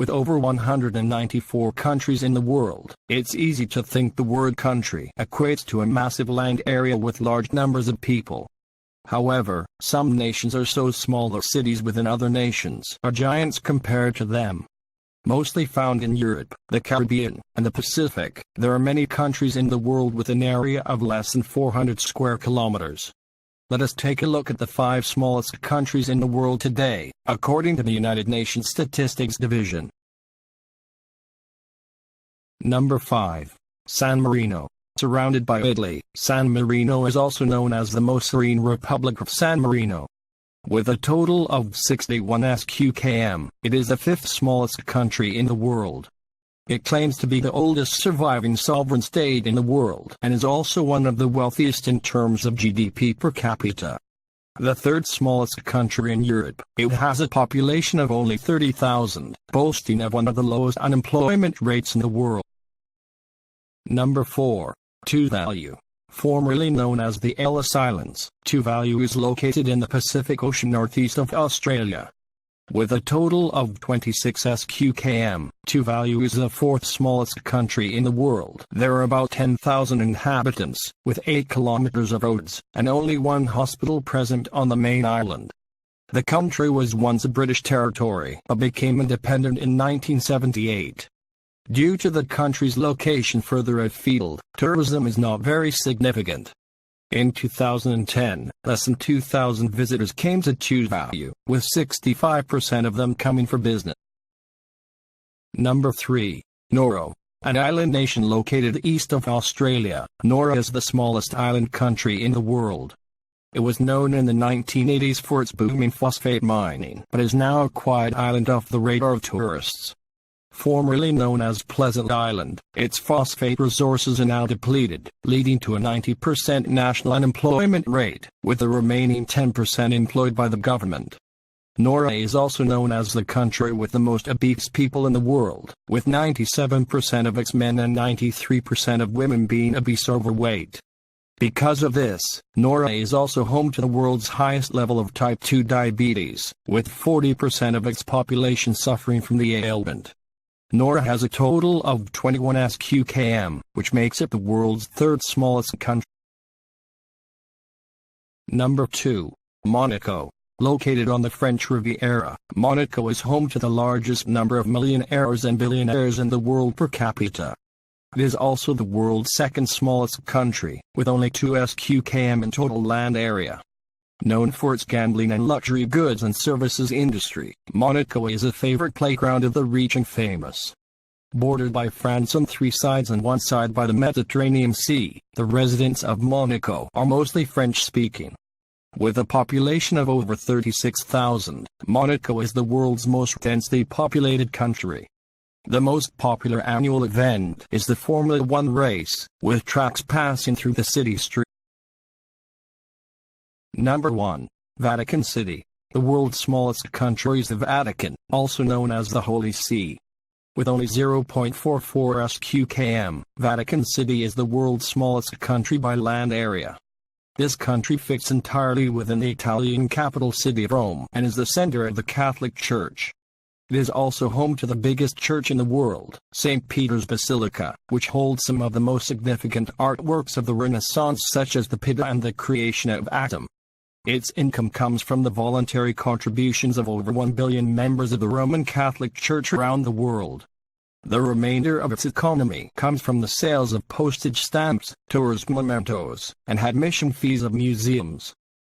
With over 194 countries in the world, it's easy to think the word country equates to a massive land area with large numbers of people. However, some nations are so small that cities within other nations are giants compared to them. Mostly found in Europe, the Caribbean, and the Pacific, there are many countries in the world with an area of less than 400 square kilometers. Let us take a look at the 5 smallest countries in the world today, according to the United Nations Statistics Division. Number 5. San Marino. Surrounded by Italy, San Marino is also known as the most serene Republic of San Marino. With a total of 61 sq.km, it is the 5th smallest country in the world. It claims to be the oldest surviving sovereign state in the world and is also one of the wealthiest in terms of GDP per capita. The 3rd smallest country in Europe, it has a population of only 30,000, boasting of one of the lowest unemployment rates in the world. Number 4. Tuvalu. Formerly known as the Ellis Islands, Tuvalu is located in the Pacific Ocean northeast of Australia. With a total of 26 sq.km, Tuvalu is the 4th smallest country in the world. There are about 10,000 inhabitants, with 8 kilometers of roads, and only 1 hospital present on the main island. The country was once a British territory but became independent in 1978. Due to the country's location further afield, tourism is not very significant. In 2010, less than 2,000 visitors came to Tuvalu, with 65% of them coming for business. Number 3. Nauru. An island nation located east of Australia, Nauru is the smallest island country in the world. It was known in the 1980s for its booming phosphate mining, but is now a quiet island off the radar of tourists. Formerly known as Pleasant Island, its phosphate resources are now depleted, leading to a 90% national unemployment rate, with the remaining 10% employed by the government. Nauru is also known as the country with the most obese people in the world, with 97% of its men and 93% of women being obese or overweight. Because of this, Nauru is also home to the world's highest level of type 2 diabetes, with 40% of its population suffering from the ailment. Nauru has a total of 21 sq.km, which makes it the world's 3rd smallest country. Number 2. Monaco. Located on the French Riviera, Monaco is home to the largest number of millionaires and billionaires in the world per capita. It is also the world's 2nd smallest country, with only 2 sq.km in total land area. Known for its gambling and luxury goods and services industry, Monaco is a favorite playground of the rich and famous. Bordered by France on 3 sides and 1 side by the Mediterranean Sea, the residents of Monaco are mostly French-speaking. With a population of over 36,000, Monaco is the world's most densely populated country. The most popular annual event is the Formula 1 race, with tracks passing through the city streets. Number 1. Vatican City. The world's smallest country is the Vatican, also known as the Holy See. With only 0.44 sq.km, Vatican City is the world's smallest country by land area. This country fits entirely within the Italian capital city of Rome and is the center of the Catholic Church. It is also home to the biggest church in the world, St. Peter's Basilica, which holds some of the most significant artworks of the Renaissance such as the Pietà and the Creation of Adam. Its income comes from the voluntary contributions of over 1 billion members of the Roman Catholic Church around the world. The remainder of its economy comes from the sales of postage stamps, tourism mementos, and admission fees of museums.